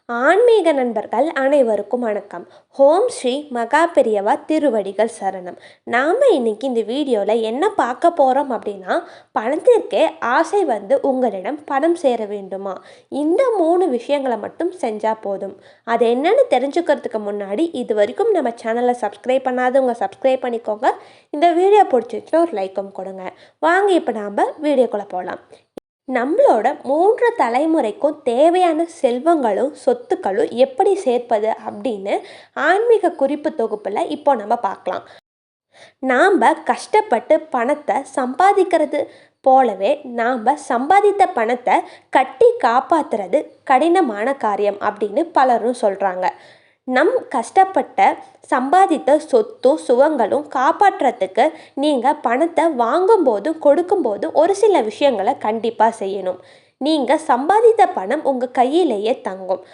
ஆன்மீக நண்பர்கள் அனைவருக்கும் வணக்கம். ஓம் ஸ்ரீ மகா பெரியவா திருவடிகள் சரணம். நாம் இன்னைக்கு இந்த வீடியோவில் என்ன பார்க்க போகிறோம் அப்படின்னா, பணத்திற்கே ஆசை வந்து உங்களிடம் பணம் சேர வேண்டுமா? இந்த 3 விஷயங்களை மட்டும் செஞ்சால் போதும். அது என்னன்னு தெரிஞ்சுக்கிறதுக்கு முன்னாடி இது வரைக்கும் நம்ம சேனலை சப்ஸ்கிரைப் பண்ணாதவங்க சப்ஸ்கிரைப் பண்ணிக்கோங்க. இந்த வீடியோ பிடிச்சிச்சுன்னா ஒரு லைக்கும் கொடுங்க. வாங்க இப்போ நாம் வீடியோக்குள்ளே போகலாம். நம்மளோட 3 தலைமுறைக்கும் தேவையான செல்வங்களும் சொத்துக்களும் எப்படி சேர்ப்பது அப்படின்னு ஆன்மீக குறிப்பு தொகுப்பில் இப்போ நம்ம பார்க்கலாம். நாம் கஷ்டப்பட்டு பணத்தை சம்பாதிக்கிறது போலவே நாம் சம்பாதித்த பணத்தை கட்டி காப்பாற்றுறது கடினமான காரியம் அப்படின்னு பலரும் சொல்கிறாங்க. நம் கஷ்டப்பட்ட சம்பாதித்த சொத்தும் சுகங்களும் காப்பாற்றுறதுக்கு நீங்கள் பணத்தை வாங்கும்போதும் கொடுக்கும்போதும் ஒரு சில விஷயங்களை கண்டிப்பாக செய்யணும். நீங்கள் சம்பாதித்த பணம் உங்கள் கையிலேயே தங்கும்.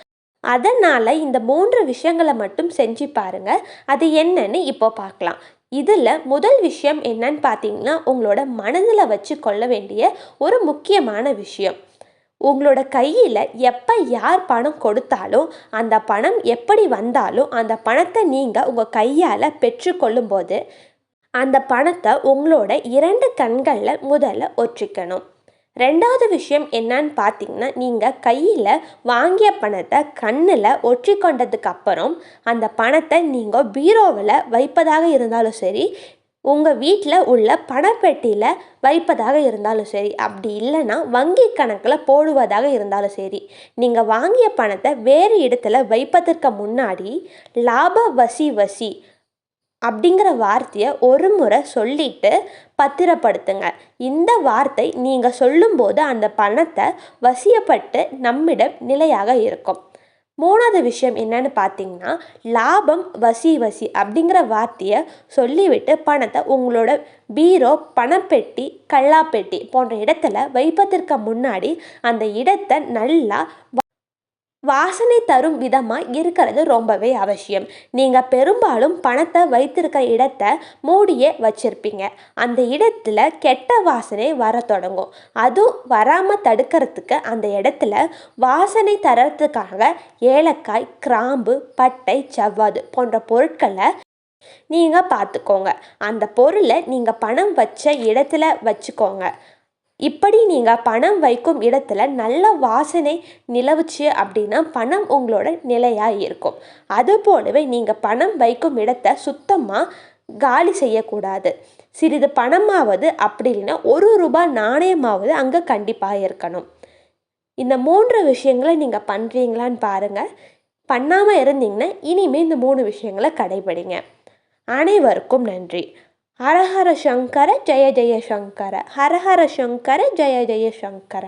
அதனால் இந்த 3 விஷயங்களை மட்டும் செஞ்சு பாருங்கள். அது என்னன்னு இப்போ பார்க்கலாம். இதில் முதல் விஷயம் என்னன்னு பார்த்தீங்கன்னா, உங்களோட மனதில் வச்சு கொள்ள வேண்டிய ஒரு முக்கியமான விஷயம். உங்களோட கையில் எப்போ யார் பணம் கொடுத்தாலும் அந்த பணம் எப்படி வந்தாலும் அந்த பணத்தை நீங்கள் உங்கள் கையால் பெற்றுக்கொள்ளும்போது அந்த பணத்தை உங்களோட 2 கண்களில் முதல்ல ஒற்றிக்கணும். 2வது விஷயம் என்னன்னு பார்த்தீங்கன்னா, நீங்கள் கையில் வாங்கிய பணத்தை கண்ணில் ஒற்றிக்கொண்டதுக்கு அப்புறம் அந்த பணத்தை நீங்கள் பீரோவில் வைப்பதாக இருந்தாலும் சரி, உங்கள் வீட்டில் உள்ள பணப்பெட்டியில் வைப்பதாக இருந்தாலும் சரி, அப்படி இல்லைன்னா வங்கி கணக்கில் போடுவதாக இருந்தாலும் சரி, நீங்கள் வாங்கிய பணத்தை வேறு இடத்துல வைப்பதற்கு முன்னாடி லாப வசி வசி அப்படிங்கிற வார்த்தையை ஒரு முறை சொல்லிட்டு பத்திரப்படுத்துங்க. இந்த வார்த்தை நீங்கள் சொல்லும்போது அந்த பணத்தை வசியப்பட்டு நம்மிடம் நிலையாக இருக்கும். 3வது விஷயம் என்னன்னு பார்த்தீங்கன்னா, லாபம் வசி வசி அப்படிங்கிற வார்த்தையை சொல்லிவிட்டு பணத்தை உங்களோட பீரோ, பணப்பெட்டி, கல்லாப்பெட்டி போன்ற இடத்துல வைப்பதற்கு முன்னாடி அந்த இடத்தை நல்லா வாசனை தரும் விதமாக இருக்கிறது ரொம்பவே அவசியம். நீங்கள் பெரும்பாலும் பணத்தை வைத்திருக்க இடத்தை மூடியே வச்சிருப்பீங்க. அந்த இடத்துல கெட்ட வாசனை வர தொடங்கும். அதுவும் வராமல் தடுக்கிறதுக்கு அந்த இடத்துல வாசனை தரத்துக்காக ஏலக்காய், கிராம்பு, பட்டை, ஜவ்வாது போன்ற பொருட்களை நீங்கள் பார்த்துக்கோங்க. அந்த பொருளை நீங்கள் பணம் வச்ச இடத்துல வச்சுக்கோங்க. இப்படி நீங்கள் பணம் வைக்கும் இடத்துல நல்ல வாசனை நிலவுச்சு அப்படின்னா பணம் உங்களோட நிலையாக இருக்கும். அதுபோலவே நீங்கள் பணம் வைக்கும் இடத்தை சுத்தமாக காலி செய்யக்கூடாது. சிறிது பணமாவது அப்படி இல்லைன்னா ₹1 நாணயமாவது அங்கே கண்டிப்பாக இருக்கணும். இந்த 3 விஷயங்களை நீங்கள் பண்ணுறீங்களான்னு பாருங்கள். பண்ணாமல் இருந்தீங்கன்னா இனிமேல் இந்த 3 விஷயங்களை கடைபிடிங்க. அனைவருக்கும் நன்றி. ஹர ஹர சங்கர ஜெய ஜெய சங்கர. ஹர ஹர சங்கர ஜெய ஜெய சங்கர.